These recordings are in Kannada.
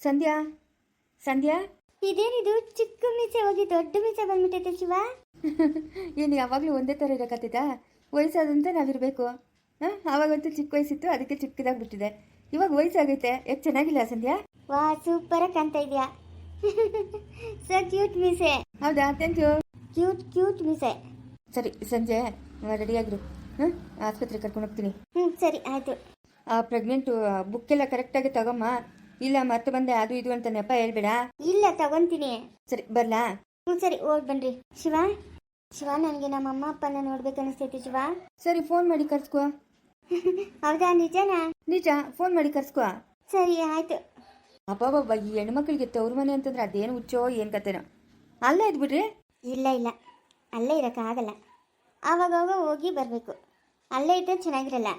ಸಂಧ್ಯಾ ಸಂಧ್ಯಾ ಇದೇನಿದು ಚಿಕ್ಕ ಮೀಸೆ ಹೋಗಿ ದೊಡ್ಡ ಮೀಸೆ ಬಂದ್ಬಿಟ್ಟೈತೆ ಶಿವ. ಏನು ಯಾವಾಗಲೂ ಒಂದೇ ಥರ ಇರೋಕತ್ತಿದ್ದ? ವಯಸ್ಸಾದಂತೆ ನಾವಿರಬೇಕು. ಆವಾಗಂತೂ ಚಿಕ್ಕ ವಯಸ್ಸಿತ್ತು, ಅದಕ್ಕೆ ಚಿಕ್ಕದಾಗ್ಬಿಟ್ಟಿದೆ. ಇವಾಗ ವಯಸ್ಸಾಗೈತೆ, ಯಾಕೆ ಚೆನ್ನಾಗಿಲ್ಲ ಸಂಧ್ಯಾ? ವಾ ಸೂಪರ್ ಆಗಿ ಕಾಣ್ತಾ ಇದೆಯಾ. ಸೊ ಕ್ಯೂಟ್ ಮೀಸೆ. ಹೌದಾ, ಥ್ಯಾಂಕ್ ಯು. ಕ್ಯೂಟ್ ಮೀಸೆ. ಸರಿ, ಸಂಜೆ ರೆಡಿಯಾಗಿರು. ಆಸ್ಪತ್ರೆಗೆ ಕರ್ಕೊಂಡು ಹೋಗ್ತೀನಿ. ಸರಿ ಆಯ್ತು. ಆ ಪ್ರೆಗ್ನೆಂಟು ಬುಕ್ಕೆಲ್ಲ ಕರೆಕ್ಟಾಗಿ ತಗೊಮ್ಮ. ಇಲ್ಲ ಮತ್ತೆ ಬಂದೆ ಅದು ಇದು ಅಂತ ನೆಪ ಹೇಳ್ಬೇಡ. ಇಲ್ಲ ತಗೊಂತೀನಿ. ಸರಿ ಬರ್ಲಾ? ಸರಿ ಹೋಗಿ ಬನ್ರಿ. ಶಿವ ನನಗೆ ನಮ್ಮ ಅಮ್ಮ ಅಪ್ಪನ ನೋಡ್ಬೇಕು ಅನಿಸ್ತೈತಿ ಶಿವ. ಸರಿ, ಫೋನ್ ಮಾಡಿ ಕರ್ಸ್ಕೋ. ಹೌದಾ, ನಿಜನಾ? ನಿಜ, ಫೋನ್ ಮಾಡಿ ಕರ್ಸ್ಕೋ. ಸರಿ ಆಯ್ತು. ಅಬ್ಬಬ್ಬ, ಈ ಹೆಣ್ಮಕ್ಳಿಗೆ ತವ್ರ ಮನೆ ಅಂತಂದ್ರೆ ಅದೇನು ಹುಚ್ಚೋ ಏನು ಕತೆನೋ. ಅಲ್ಲೇ ಇದ್ಬಿಡ್ರಿ. ಇಲ್ಲ ಅಲ್ಲೇ ಇರೋಕ್ಕಾಗಲ್ಲ. ಆವಾಗ ಹೋಗಿ ಬರಬೇಕು. ಅಲ್ಲೇ ಇದ್ದರೆ ಚೆನ್ನಾಗಿರಲ್ಲ.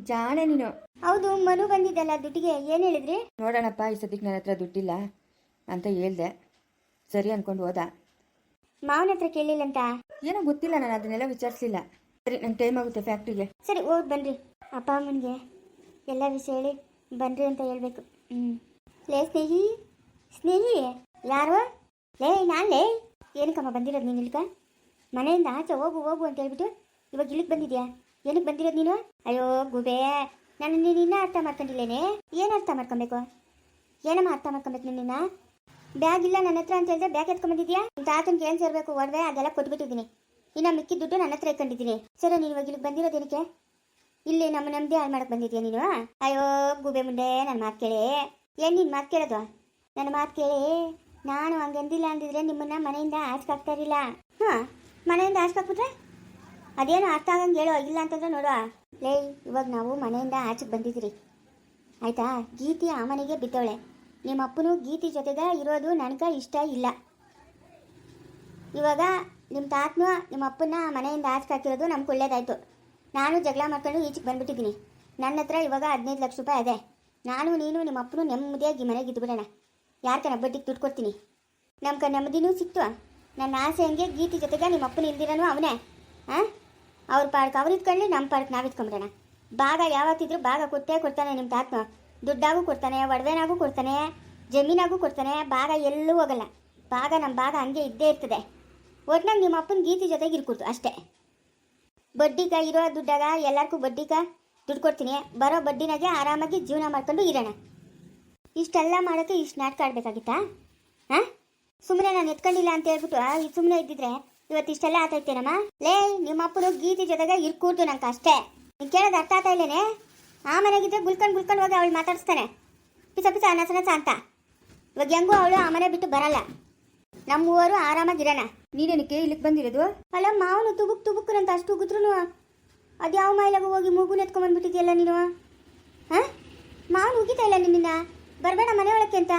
ಜಾಣೆ ನೀನು. ಹೌದು, ಮನು ಬಂದಿದ್ದಲ್ಲ ದುಡ್ಡಿಗೆ, ಏನು ಹೇಳಿದ್ರಿ? ನೋಡೋಣಪ್ಪ, ಈ ಸದ್ಯಕ್ಕೆ ನನ್ನ ಹತ್ರ ದುಡ್ಡಿಲ್ಲ ಅಂತ ಹೇಳ್ದೆ. ಸರಿ ಅನ್ಕೊಂಡು ಹೋದ. ಮಾವನ ಹತ್ರ ಕೇಳಿಲ್ಲಂತ? ಏನೋ ಗೊತ್ತಿಲ್ಲ, ನಾನು ಅದನ್ನೆಲ್ಲ ವಿಚಾರಿಸಲಿಲ್ಲ. ಸರಿ, ನಂಗೆ ಟೈಮ್ ಆಗುತ್ತೆ ಫ್ಯಾಕ್ಟ್ರಿಗೆ. ಸರಿ ಹೋಗಿ ಬನ್ರಿ. ಅಪ್ಪ ಅಮ್ಮನಿಗೆ ಎಲ್ಲ ವಿಷಯ ಹೇಳಿ ಬನ್ರಿ ಅಂತ ಹೇಳ್ಬೇಕು. ಲೇ ಸ್ನೇಹಿ ಯಾರು? ಲೇ ನಾನೇ. ಏನಕ್ಕಮ್ಮ ಬಂದಿರೋದು ನೀನು ಇಲ್ಕ? ಮನೆಯಿಂದ ಆಚೆ ಹೋಗು ಅಂತ ಹೇಳ್ಬಿಟ್ಟು ಇವಾಗ ಇಲ್ಲಿಗೆ ಬಂದಿದ್ಯಾ? ಏನಕ್ಕೆ ಬಂದಿರೋದು ನೀನು? ಅಯ್ಯೋ ಗುಬೆ, ನಾನು ನೀನು ಇನ್ನೂ ಅರ್ಥ ಮಾಡ್ಕೊಂಡಿಲ್ಲೇನೆ. ಏನು ಅರ್ಥ ಮಾಡ್ಕೊಬೇಕು? ಏನಮ್ಮ ಅರ್ಥ ಮಾಡ್ಕೊಬೇಕು? ನಿನ್ನ ಬ್ಯಾಗ್ ಇಲ್ಲ ನನ್ನ ಹತ್ರ ಅಂತ ಹೇಳಿದ್ರೆ ಬ್ಯಾಗ್ ಎತ್ಕೊಂಡ್ಬಂದಿದ್ಯಾ? ತಾತನಿಗೆ ಏನು ಸೇರಬೇಕು ಒಡವೆ ಅದೆಲ್ಲ ಕೊಟ್ಬಿಟ್ಟಿದ್ದೀನಿ. ಇನ್ನು ಮಿಕ್ಕಿ ದುಡ್ಡು ನನ್ನ ಹತ್ರ ಇಟ್ಕೊಂಡಿದ್ದೀನಿ. ಸರಿ, ನೀನು ಇವಾಗ ಇಲ್ಲಿಗೆ ಬಂದಿರೋದೇನಕ್ಕೆ? ಇಲ್ಲಿ ನಮ್ಮ ನಮ್ಮದೇ ಹಾಳು ಮಾಡಕ್ಕೆ ಬಂದಿದ್ಯಾ ನೀನು? ಅಯ್ಯೋ ಗುಬೆ ಮುಂಡೆ, ನನ್ನ ಮಾತು ಕೇಳಿ. ಏನು ನಿನ್ನ ಮಾತು ಕೇಳೋದು? ನನ್ನ ಮಾತು ಕೇಳಿ. ನಾನು ಹಂಗಂದಿಲ್ಲ ಅಂದಿದ್ರೆ ನಿಮ್ಮನ್ನ ಮನೆಯಿಂದ ಆಚೆಗಾಗ್ತಾ ಇರಲಿಲ್ಲ. ಮನೆಯಿಂದ ಆಚೆಗಾಕ್ಬಿಟ್ರೆ ಅದೇನು ಅರ್ಥ ಆಗಂಗೆ ಹೇಳೋ. ಇಲ್ಲ ಅಂತಂದ್ರೆ ನೋಡುವ. ಲೇ, ಇವಾಗ ನಾವು ಮನೆಯಿಂದ ಆಚೆಗೆ ಬಂದಿದ್ದೀರಿ ಆಯಿತಾ? ಗೀತಿ ಆ ಮನೆಗೆ ಬಿದ್ದವಳೆ. ನಿಮ್ಮ ಅಪ್ಪನು ಗೀತಿ ಜೊತೆಗೆ ಇರೋದು ನನಗೆ ಇಷ್ಟ ಇಲ್ಲ. ಇವಾಗ ನಿಮ್ಮ ತಾತನೂ ನಿಮ್ಮ ಅಪ್ಪನ ಮನೆಯಿಂದ ಆಚೆಗೆ ಹಾಕಿರೋದು ನಮ್ಗೆ ಒಳ್ಳೇದಾಯಿತು. ನಾನು ಜಗಳ ಮಾಡ್ಕೊಂಡು ಈಚೆಗೆ ಬಂದುಬಿಟ್ಟಿದ್ದೀನಿ. ನನ್ನ ಹತ್ರ ಇವಾಗ 15 ಲಕ್ಷ ರೂಪಾಯಿ ಇದೆ. ನಾನು ನೀನು ನಿಮ್ಮ ಅಪ್ಪನು ನೆಮ್ಮದಿಯಾಗಿ ಮನೆಗೆ ಇದ್ದುಬಿಡೋಣ. ಯಾರ್ಕನ ಬಡ್ಡಿಗೆ ದುಡ್ಡು ಕೊಡ್ತೀನಿ. ನಮ್ಗೆ ನೆಮ್ಮದಿನೂ ಸಿಕ್ತು. ನನ್ನ ಆಸೆ ಹಂಗೆ ಗೀತಿ ಜೊತೆಗೆ ನಿಮ್ಮ ಅಪ್ಪನ ಇಲ್ದಿರೋನು ಅವನೇ. ಅವ್ರ ಪಾಡ್ಗೆ ಅವ್ರು ಇಟ್ಕೊಂಡು ನಮ್ಮ ಪಾಡ್ಗೆ ನಾವು ಇಟ್ಕೊಂಬಿಡೋಣ. ಭಾಗ ಯಾವತ್ತಿದ್ರು ಭಾಗ ಕೊಟ್ಟೇ ಕೊಡ್ತಾನೆ ನಿಮ್ಮ ತಾತನು. ದುಡ್ಡಾಗೂ ಕೊಡ್ತಾನೆ, ಒಡವೆನಾಗೂ ಕೊಡ್ತಾನೆ, ಜಮೀನಾಗೂ ಕೊಡ್ತಾನೆ. ಭಾಗ ಎಲ್ಲೂ ಹೋಗಲ್ಲ. ಭಾಗ ನಮ್ಮ ಭಾಗ ಹಂಗೆ ಇದ್ದೇ ಇರ್ತದೆ. ಒಟ್ನಾಗ ನಿಮ್ಮ ಅಪ್ಪನ ಗೀತಿ ಜೊತೆಗೆ ಇರ್ಕೊಡ್ತು ಅಷ್ಟೇ. ಬಡ್ಡಿಗ ಇರೋ ದುಡ್ಡಾಗ ಎಲ್ಲರಿಗೂ ಬಡ್ಡಿಗ ದುಡ್ಡು ಕೊಡ್ತೀನಿ. ಬರೋ ಬಡ್ಡಿನಾಗೆ ಆರಾಮಾಗಿ ಜೀವನ ಮಾಡ್ಕೊಂಡು ಇರೋಣ. ಇಷ್ಟೆಲ್ಲ ಮಾಡೋಕ್ಕೆ ಇಷ್ಟು ನಾಟಕ ಆಡಬೇಕಾಗಿತ್ತಾ? ಸುಮ್ಮನೆ ನಾನು ಎತ್ಕೊಂಡಿಲ್ಲ ಅಂತ ಹೇಳ್ಬಿಟ್ಟು ಸುಮ್ಮನೆ ಇದ್ದಿದ್ರೆ ಇವತ್ತು ಇಷ್ಟೆಲ್ಲ ಆತೈತೇನಮ್ಮ? ಲೇ, ನಿಮ್ಮ ಅಪ್ಪನು ಗೀತಿ ಜೊತೆಗೆ ಇರ್ಕೂಡ್ದು ನಂಗೆ ಅಷ್ಟೇ. ನೀನು ಕೇಳೋದು ಅರ್ಥ ಆಗ್ತಾ ಇಲ್ಲೇನೆ? ಆ ಮನೆಗಿದ್ರೆ ಗುಲ್ಕೊಂಡು ಹೋಗಿ ಅವಳು ಮಾತಾಡಿಸ್ತಾನೆ ಪಿಸ ನಸನಸ ಅಂತ. ಇವಾಗ ಹೆಂಗೂ ಅವಳು ಆ ಮನೆ ಬಿಟ್ಟು ಬರಲ್ಲ. ನಮ್ಮೂವರು ಆರಾಮಾಗಿರೋಣ. ನೀನೇನಕ್ಕೆ ಇಲ್ಲಿಗೆ ಬಂದಿರೋದು? ಅಲ್ಲ, ಮಾವನು ತುಬುಕ್ ಅಂತ ಅಷ್ಟು ಉಗಿದ್ರು ಅದು ಯಾವ ಮೈಲಾಗ ಹೋಗಿ ಮೂಗು ಎತ್ಕೊಂಡ್ಬಂದ್ಬಿಟ್ಟಿದ್ಯಲ್ಲ ನೀನು. ಮಾವನು ಉಗಿತಾ ಇಲ್ಲ ನಿನ್ನ. ಬರಬೇಡ ಮನೆ ಒಳಕ್ಕೆ ಅಂತ.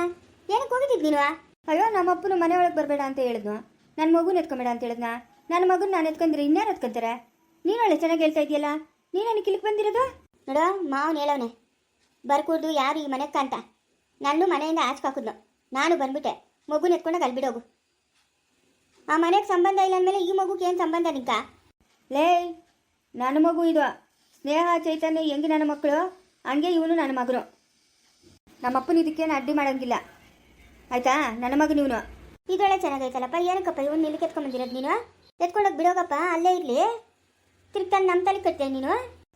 ಏನಕ್ಕೆ ಹೋಗಿದ್ದಿದ್ದು ನೀನು? ಅಯ್ಯೋ, ನಮ್ಮ ಅಪ್ಪನು ಮನೆ ಒಳಗೆ ಬರಬೇಡ ಅಂತ ಹೇಳಿದ್ನು. ನನ್ನ ಮಗುನ ಎತ್ಕೊಂಬೇಡ ಅಂತ ಹೇಳಿದ್ನ. ನನ್ನ ಮಗುನ ನಾನು ಎತ್ಕೊಂಡ್ರೆ ಇನ್ಯಾರು ಎತ್ಕೊಂತಾರೆ? ನೀನು ಒಳ್ಳೆ ಚೆನ್ನಾಗಿ ಹೇಳ್ತಾ ಇದೆಯಲ್ಲ. ನೀನೇನಕ್ಕೆ ಇಲ್ಲಿಗೆ ಬಂದಿರೋದು? ನೋಡ, ಮಾವನು ಹೇಳವನೆ ಬರ್ಕೂಡ್ದು ಯಾರು ಈ ಮನೆಗೆ ಅಂತ. ನಾನು ಮನೆಯಿಂದ ಆಚೆ ಹಾಕಿದ್ನು. ನಾನು ಬಂದ್ಬಿಟ್ಟೆ. ಮಗುನ ಎತ್ಕೊಂಡಾಗ ಅಲ್ಲಿ ಬಿಡೋಗು. ಆ ಮನೆಗೆ ಸಂಬಂಧ ಇಲ್ಲ ಅಂದಮೇಲೆ ಈ ಮಗುಗೆ ಏನು ಸಂಬಂಧ ನಿಂಕ? ಲೇ, ನನ್ನ ಮಗು ಇದು. ಸ್ನೇಹ ಚೈತನ್ಯ ಹೆಂಗೆ ನನ್ನ ಮಕ್ಕಳು ಹಂಗೆ ಇವನು ನನ್ನ ಮಗನು. ನಮ್ಮಪ್ಪನ ಇದಕ್ಕೇನು ಅಡ್ಡಿ ಮಾಡೋಂಗಿಲ್ಲ ಆಯ್ತಾ? ನನ್ನ ಮಗನು ಇವನು. ಇದೊಳ್ಳೆ ಚೆನ್ನಾಗೈತಲ್ಲಪ್ಪ. ಏನಕ್ಕಪ್ಪ ಇವನು ಇಲ್ಲಿ ಎತ್ಕೊಂಡ್ಬಂದಿರೋದು ನೀನು? ಎತ್ಕೊಂಡೋಗಿ ಬಿಡೋಗಪ್ಪ, ಅಲ್ಲೇ ಇರಲಿ. ತಿರ್ಗಿ ನಮ್ಮ ತಲೆ ಕಟ್ತೀಯ ನೀನು?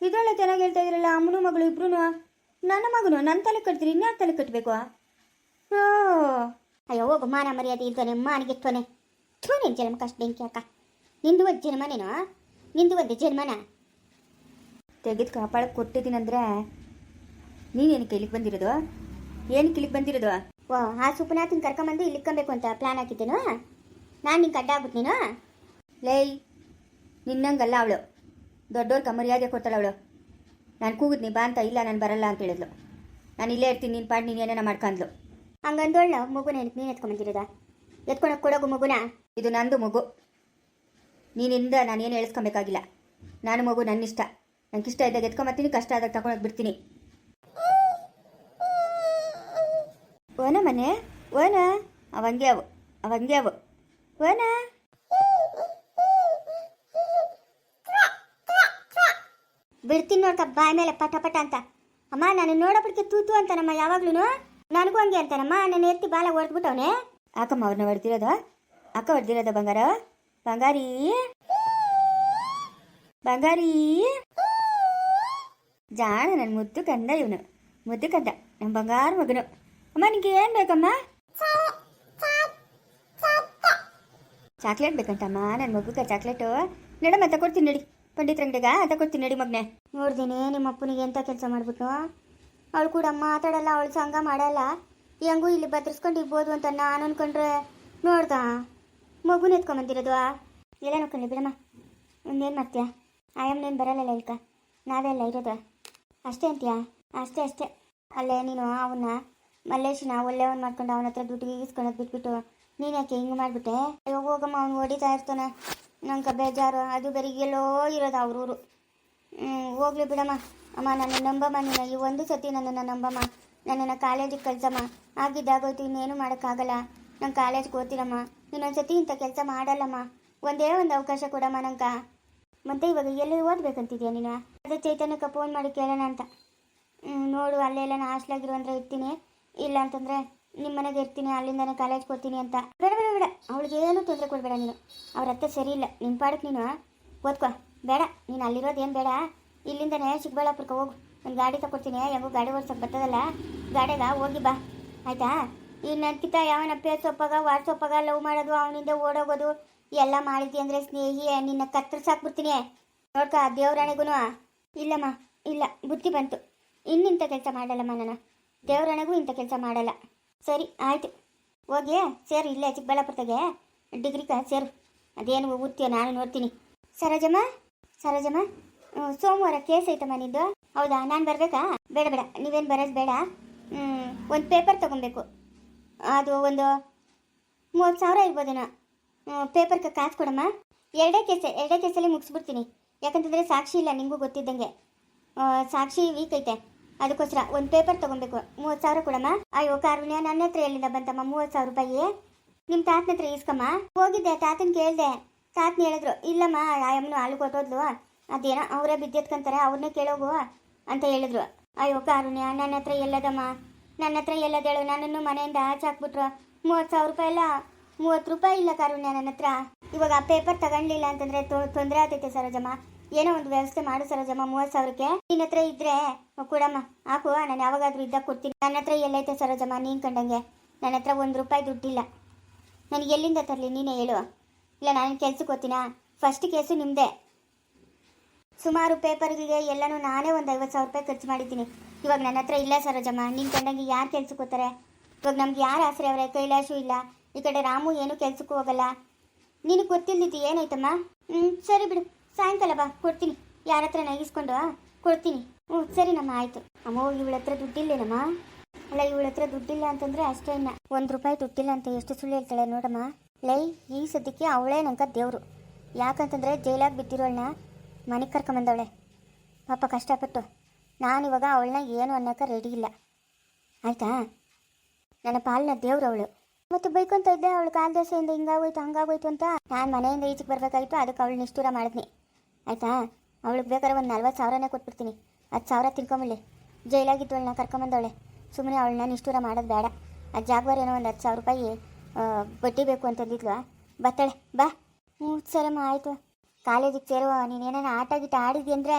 ಇದೊಳ್ಳೆ ಚೆನ್ನಾಗಿ ಹೇಳ್ತಾ ಇದ್ರಲ್ಲ, ಅಮ್ಮನು ಮಗಳು ಇಬ್ರು. ನನ್ನ ಮಗನು ನನ್ನ ತಲೆ ಕಟ್ತೀರಿ, ಇನ್ಯಾರು ತಲೆ ಕಟ್ಟಬೇಕು? ಅಯ್ಯೋ ಹೋಗು, ಮಾನ ಮರ್ಯಾದೆ ಇರ್ತಾನೆ ಮಾನಿಗೆತ್ತೋನೆ. ನಿನ್ನ ಜನ್ಮ ಕಷ್ಟ ಬೆಂಕಿ ಅಕ್ಕ. ನಿಂದು ಒಂದು ಜನ್ಮನೇನೋ? ನಿಂದು ಒಂದು ಜನ್ಮನ ತೆಗೆದು ಕಾಪಾಡಕ್ಕೆ ಕೊಟ್ಟಿದ್ದೀನಂದ್ರೆ ನೀನೇನಕ್ಕೆ ಇಲ್ಲಿಗೆ ಬಂದಿರೋದು? ಏನಕ್ಕೆ ಇಲ್ಲಿಗೆ ಬಂದಿರೋದು? ಓ, ಆ ಸುಪನಾಥನ ಕರ್ಕೊಂಬಂದು ಇಲ್ಲಿಕ್ಕೊಬೇಕು ಅಂತ ಪ್ಲಾನ್ ಹಾಕಿದ್ದೇನು? ನಾನು ನಿಂಗೆ ಅಡ್ಡ ಆಗ್ಬಿಟ್ಟು ನೀನು? ಲೇಯ್, ನಿನ್ನಂಗಲ್ಲ ಅವಳು. ದೊಡ್ಡವ್ರ ಮರ್ಯಾದೆ ಕೊಡ್ತಾಳೆ ಅವಳು. ನಾನು ಕೂಗಿದ್ನಿ ಬಾ ಅಂತ. ಇಲ್ಲ, ನಾನು ಬರಲ್ಲ ಅಂತ ಹೇಳಿದ್ಲು. ನಾನು ಇಲ್ಲೇ ಇರ್ತೀನಿ, ನಿನ್ನ ಪಾಡು ನೀನು ಏನೇನ ಮಾಡ್ಕೊಂಡ್ಲು. ಹಂಗಂದೋಳ್ಳ ಮಗುನ ನೀನು ಎತ್ಕೊಂಬಂದಿರೋದ? ಎತ್ಕೊಳಕ್ಕೆ ಕೊಡೋಗು ಮಗುನ. ಇದು ನಂದು ಮಗು. ನೀನಿಂದ ನಾನೇನು ಹೇಳಿಸ್ಕೊಬೇಕಾಗಿಲ್ಲ. ನಾನು ಮಗು ನನ್ನ ಇಷ್ಟ. ನಂಗೆ ಇಷ್ಟ ಇದ್ದಾಗ ಎತ್ಕೊಂಬರ್ತೀನಿ, ಕಷ್ಟ ಆದಾಗ ತಗೊಂಡೋಗಿ ಬಿಡ್ತೀನಿ. ಓನ ಮನೆ ಓನ ಅವಂಗೆ ಅವು ಓನ. ಬಿಡ್ತೀನಿ ನೋಡ್ಕ ಬಾಯ್ ಮೇಲೆ ಪಟ ಪಟ ಅಂತ. ಅಮ್ಮ ನಾನು ನೋಡೋಬಿಡ್ಕೆ ತೂತು ಅಂತ ನಮ್ಮ ಯಾವಾಗ್ಲೂ ನನಗೂ ಹಂಗೆ ಅಂತಾನಮ್ಮ. ನನ್ನ ಎತ್ತಿ ಬಾಲ ಹೊಡೆದ್ಬಿಟ್ಟವನೆ. ಅಕ್ಕಮ್ಮ ಅವ್ರನ್ನ ಹೊಡೆದಿರೋದ? ಅಕ್ಕ ಹೊಡೆದಿರೋದ ಬಂಗಾರ? ಬಂಗಾರಿ ಬಂಗಾರಿ ಜಾಣ ನನ್ನ ಮುದ್ದು ಕಂದ ಇವನು, ಮುದ್ದು ಕಂದ ನಮ್ಮ ಬಂಗಾರ ಮಗನು. ಅಮ್ಮ ನಿಂಗೆ ಏನು ಬೇಕಮ್ಮ? ಚಾಕ್ಲೇಟ್ ಬೇಕಂತಮ್ಮ ನನ್ನ ಮಗುಗೆ ಚಾಕ್ಲೇಟು. ನಡಮ್ಮ ತಗೊಡ್ತೀನಿ ನಡಿ, ಪಂಡಿತ್ ಅಂಗಡಿಗ ತಗೊಡ್ತೀನಿ ನಡಿ ಮಗನೆ. ನೋಡ್ದೇನೆ ನಿಮ್ಮ ಅಪ್ಪನಿಗೆ ಎಂಥ ಕೆಲಸ ಮಾಡ್ಬಿಟ್ಟು. ಅವಳು ಕೂಡ ಮಾತಾಡಲ್ಲ, ಅವಳು ಸಂಘ ಮಾಡಲ್ಲ, ಹೆಂಗೂ ಇಲ್ಲಿ ಬದರ್ಸ್ಕೊಂಡಿರ್ಬೋದು ಅಂತ ನಾನು ಅನ್ಕೊಂಡ್ರೆ ನೋಡ್ದ ಮಗುನ ಎತ್ಕೊಂಬಂದಿರೋದು. ಎಲ್ಲ ನೋಡ್ಕೊಳ್ಳಿ ಬಿಡಮ್ಮ. ಇನ್ನೇನು ಮಾಡ್ತೀಯ? ಆಯಮ್ಮನೇನು ಬರಲ್ಲಲ್ಲ ಇಲ್ಕ, ನಾವೆಲ್ಲ ಇರೋದು ಅಷ್ಟೇ ಅಂತೀಯ? ಅಷ್ಟೇ ಅಷ್ಟೇ. ಅಲ್ಲೇ ನೀನು ಅವನ್ನ ಮಲ್ಲೇಶನ ಒಳ್ಳೆಯವನ್ ಮಾಡ್ಕೊಂಡು ಅವನ ಹತ್ರ ದುಡ್ಡಿಗೆ ಈಸ್ಕೊಳೋದು ಬಿಟ್ಬಿಟ್ಟು ನೀನು ಯಾಕೆ ಹಿಂಗೆ ಮಾಡಿಬಿಟ್ಟೆ? ಅಯ್ಯೋ ಹೋಗಮ್ಮ, ಅವ್ನು ಹೊಡಿತಾ ಇರ್ತಾನೆ, ನಂಗೆ ಬೇಜಾರು. ಅದು ಬೇರೆ ಎಲ್ಲೋ ಇರೋದು ಅವ್ರೂರು. ಹೋಗ್ಲಿ ಬಿಡಮ್ಮ. ಅಮ್ಮ ನನ್ನ ನಂಬಮ್ಮ, ನೀನು ಈ ಒಂದು ಸತಿ ನನ್ನನ್ನು ನಂಬಮ್ಮ, ನನ್ನನ್ನು ಕಾಲೇಜಿಗೆ ಕಳ್ಸಮ್ಮ. ಆಗಿದ್ದಾಗೋಯ್ತು, ಇನ್ನೇನು ಮಾಡೋಕ್ಕಾಗಲ್ಲ. ನಂಗೆ ಕಾಲೇಜ್ಗೆ ಓದ್ತೀರಮ್ಮ, ಇನ್ನೊಂದು ಸತಿ ಇಂಥ ಕೆಲಸ ಮಾಡಲ್ಲಮ್ಮ. ಒಂದೇ ಒಂದು ಅವಕಾಶ ಕೊಡಮ್ಮ ನಂಗೆ. ಮತ್ತೆ ಇವಾಗ ಎಲ್ಲಿ ಓದ್ಬೇಕಂತಿದ್ಯಾ ನೀನು? ಅದೇ ಚೈತನ್ಯಕ್ಕೆ ಫೋನ್ ಮಾಡಿ ಕೇಳೋಣ ಅಂತ. ನೋಡು, ಅಲ್ಲೆಲ್ಲ ನಾನು ಹಾಸ್ಟ್ಲಾಗಿರು ಅಂದರೆ ಇರ್ತೀನಿ, ಇಲ್ಲ ಅಂತಂದರೆ ನಿಮ್ಮ ಮನೆಗೆ ಇರ್ತೀನಿ, ಅಲ್ಲಿಂದನೇ ಕಾಲೇಜ್ಗೆ ಹೋಗ್ತೀನಿ ಅಂತ. ಬೇಡ ಬೇಡ ಬೇಡ, ಅವಳಿಗೇನು ತೊಂದರೆ ಕೊಡಬೇಡ ನೀನು. ಅವ್ರ ಅತ್ತೆ ಸರಿ ಇಲ್ಲ, ನಿನ್ನ ಪಾಡಕ್ಕೆ ನೀನು ಓದ್ಕೋ. ಬೇಡ, ನೀನು ಅಲ್ಲಿರೋದೇನು ಬೇಡ, ಇಲ್ಲಿಂದನೇ ಚಿಕ್ಕಬಳ್ಳಾಪುರಕ್ಕೆ ಹೋಗು. ಒಂದು ಗಾಡಿ ತಗೊಡ್ತೀನಿ, ಹೆಂಗೋ ಗಾಡಿ ಓಡ್ಸೋಕೆ ಬರ್ತದಲ್ಲ, ಗಾಡಿಗ ಹೋಗಿ ಬಾ ಆಯಿತಾ? ಈ ನನ್ಕಿತ ಯಾವನ ಫೇಸ್ಬುಕ್ಕಾಗ ವಾಟ್ಸಪ್ಪಾಗ ಲವ್ ಮಾಡೋದು, ಅವನಿಂದ ಓಡೋಗೋದು ಎಲ್ಲ ಮಾಡಿದ್ದಿ ಅಂದರೆ ಸ್ನೇಹಿ ನಿನ್ನ ಕತ್ತರಿಸಾಕ್ಬಿಡ್ತೀನಿ ನೋಡ್ಕ. ದೇವ್ರಾಣೆಗೂ ಇಲ್ಲಮ್ಮ, ಇಲ್ಲ, ಬುದ್ಧಿ ಬಂತು. ಇನ್ನಿಂಥ ಕೆಲಸ ಮಾಡಲ್ಲಮ್ಮ ನಾನು, ದೇವ್ರಾಣೆಗೂ ಇಂಥ ಕೆಲಸ ಮಾಡಲ್ಲ. ಸರಿ ಆಯಿತು, ಹೋಗಿ ಸೇರು ಇಲ್ಲೇ ಚಿಕ್ಕಬಳ್ಳಾಪುರದಾಗೆ ಡಿಗ್ರಿಗ ಸೇರು. ಅದೇನು ಓದ್ತೀಯ ನಾನು ನೋಡ್ತೀನಿ. ಸರೋಜಮ್ಮ, ಸರೋಜಮ್ಮ, ಸೋಮವಾರ ಕೇಸ್ ಐತಮ್ಮ ನಿಂದು? ಹೌದಾ, ನಾನು ಬರಬೇಕಾ? ಬೇಡ ಬೇಡ, ನೀವೇನು ಬರೋದು ಬೇಡ. ಒಂದು ಪೇಪರ್ ತೊಗೊಬೇಕು, ಅದು ಒಂದು 30,000 ಇರ್ಬೋದೇನೋ. ಪೇಪರ್ಗೆ ಕಾಸು ಕೊಡಮ್ಮ. ಎರಡೇ ಕೇಸಲ್ಲಿ ಮುಗಿಸ್ಬಿಡ್ತೀನಿ. ಯಾಕಂತಂದರೆ ಸಾಕ್ಷಿ ಇಲ್ಲ, ನಿಮಗೂ ಗೊತ್ತಿದ್ದಂಗೆ ಸಾಕ್ಷಿ ವೀಕ್ ಐತೆ. ಅದಕ್ಕೋಸ್ಕರ ಒಂದು ಪೇಪರ್ ತೊಗೊಬೇಕು. 30,000 ಕೊಡಮ್ಮ. ಅಯ್ಯೋ ಕಾರುಣ್ಯ, ನನ್ನ ಹತ್ರ ಎಲ್ಲಿಂದ ಬಂತಮ್ಮ 30,000 ರೂಪಾಯಿ? ನಿಮ್ಮ ತಾತನ ಹತ್ರ ಇಸ್ಕಮ್ಮ. ಹೋಗಿದ್ದೆ, ತಾತನ ಕೇಳಿದೆ, ತಾತನ ಹೇಳಿದ್ರು ಇಲ್ಲಮ್ಮ, ಆಯಮ್ಮನು ಹಾಲು ಕೊಟ್ಟೋದ್ಲು, ಅದೇನೋ ಅವರೇ ಬಿದ್ದೆತ್ಕೊಂತಾರೆ, ಅವ್ರನ್ನೇ ಕೇಳೋಗು ಅಂತ ಹೇಳಿದ್ರು. ಅಯ್ಯೋ ಕಾರುಣ್ಯ, ನನ್ನ ಹತ್ರ ಎಲ್ಲದಮ್ಮ, ನನ್ನ ಹತ್ರ ಎಲ್ಲದೇಳು? ನನ್ನನ್ನು ಮನೆಯಿಂದ ಆಚೆ ಹಾಕ್ಬಿಟ್ರು. 30,000 ರೂಪಾಯಿ ಇಲ್ಲ, 30 ರೂಪಾಯಿ ಇಲ್ಲ ಕಾರುಣ್ಯ ನನ್ನ ಹತ್ರ. ಇವಾಗ ಆ ಪೇಪರ್ ತಗೊಂಡ್ಲಿಲ್ಲ ಅಂತಂದರೆ ತೊಂದರೆ ಆಗ್ತೈತೆ ಸರೋಜಮ್ಮ. ಏನೋ ಒಂದು ವ್ಯವಸ್ಥೆ ಮಾಡು ಸರೋಜಮ್ಮ. 30,000ಕ್ಕೆ ನಿನ್ನ ಹತ್ರ ಇದ್ರೆ ಕೊಡಮ್ಮ, ಹಾಕು, ನಾನು ಯಾವಾಗಾದ್ರೂ ಇದ್ದಾಗ ಕೊಡ್ತೀನಿ. ನನ್ನ ಹತ್ರ ಎಲ್ಲೈತೆ ಸರೋಜಮ್ಮ, ನೀನು ಕಂಡಂಗೆ ನನ್ನ ಹತ್ರ 1 ರೂಪಾಯಿ ದುಡ್ಡಿಲ್ಲ. ನನಗೆ ಎಲ್ಲಿಂದ ತರಲಿ ನೀನೇ ಹೇಳು? ಇಲ್ಲ ನಾನು ಕೆಲ್ಸಕ್ಕೆ ಹೋಗ್ತೀನಾ? ಫಸ್ಟ್ ಕೇಸು ನಿಮ್ಮದೇ. ಸುಮಾರು ಪೇಪರ್ಗಳಿಗೆ ಎಲ್ಲನೂ ನಾನೇ ಒಂದು 50,000 ರೂಪಾಯಿ ಖರ್ಚು ಮಾಡಿದ್ದೀನಿ. ಇವಾಗ ನನ್ನ ಹತ್ರ ಇಲ್ಲ ಸರೋಜಮ್ಮ, ನೀನು ಕಂಡಂಗೆ ಯಾರು ಕೆಲ್ಸಕ್ಕೆ ಹೋಗ್ತಾರೆ? ಇವಾಗ ನಮ್ಗೆ ಯಾರು ಆಸರೆ ಅವರೇ? ಕೈಲಾಶು ಇಲ್ಲ, ಈ ಕಡೆ ರಾಮು ಏನೂ ಕೆಲ್ಸಕ್ಕೂ ಹೋಗಲ್ಲ. ನಿನಗೆ ಗೊತ್ತಿಲ್ದಿದ್ದು ಏನಾಯ್ತಮ್ಮ? ಸರಿ ಬಿಡು, ಸಾಯಂಕಾಲ ಬಾ, ಕೊಡ್ತೀನಿ. ಯಾರ ಹತ್ರ ನಗಿಸ್ಕೊಂಡು ಕೊಡ್ತೀನಿ. ಸರಿನಮ್ಮ, ಆಯಿತು. ಅಮ್ಮ, ಇವಳ ಹತ್ರ ದುಡ್ಡಿಲ್ಲೇನಮ್ಮ? ಅಲ್ಲ, ಇವಳ ಹತ್ರ ದುಡ್ಡಿಲ್ಲ ಅಂತಂದರೆ ಅಷ್ಟೇ. ಇನ್ನ 1 ರೂಪಾಯಿ ದುಡ್ಡಿಲ್ಲ ಅಂತ ಎಷ್ಟು ಸುಳ್ಳು ಹೇಳ್ತಾಳೆ ನೋಡಮ್ಮ. ಲೈ, ಈ ಸದ್ಯಕ್ಕೆ ಅವಳೇ ನಂಗೆ ದೇವರು. ಯಾಕಂತಂದರೆ ಜೈಲಾಗಿ ಬಿದ್ದಿರೋಳನ್ನ ಮನೆಗೆ ಕರ್ಕೊಂಬಂದವಳೆ ಪಾಪ ಕಷ್ಟಪಟ್ಟು. ನಾನಿವಾಗ ಅವಳನ್ನ ಏನು ಅನ್ನೋಕೆ ರೆಡಿ ಇಲ್ಲ, ಆಯಿತಾ? ನನ್ನ ಪಾಲಿನ ದೇವ್ರು ಅವಳು. ಮತ್ತು ಬೈಕೊಂತ ಇದ್ದೆ, ಅವಳು ಕಾಲು ದೋಸೆಯಿಂದ ಹಿಂಗಾಗೋಯ್ತು ಹಂಗಾಗೋಯ್ತು ಅಂತ. ನಾನು ಮನೆಯಿಂದ ಈಚೆಗೆ ಬರಬೇಕಾಯ್ತು, ಅದಕ್ಕೆ ಅವಳು ನಿಷ್ಠೂರ ಮಾಡಿದ್ನಿ, ಆಯಿತಾ? ಅವಳಿಗೆ ಬೇಕಾದ್ರೆ ಒಂದು 40,000ನೇ ಕೊಟ್ಬಿಡ್ತೀನಿ. 10,000 ತಿನ್ಕೊಂಬಿಡ್ಲಿ. ಜೈಲಾಗಿದ್ದವಳನ್ನ ಕರ್ಕೊಂಬಂದವಳೆ, ಸುಮ್ಮನೆ ಅವಳನ್ನ ನಿಷ್ಠೂರ ಮಾಡೋದು ಬೇಡ. ಆ ಜಾಗ್ವಾರ್ ಏನೋ ಒಂದು 10,000 ರೂಪಾಯಿ ಬಡ್ಡಿ ಬೇಕು ಅಂತಂದಿದ್ಲು, ಬರ್ತಾಳೆ ಬಾ. ಸರಮ್ಮ, ಆಯಿತು. ಕಾಲೇಜಿಗೆ ಸೇರುವ, ನೀನೇನ ಆಟ ಗೀಟ ಆಡಿದ್ದಿ ಅಂದರೆ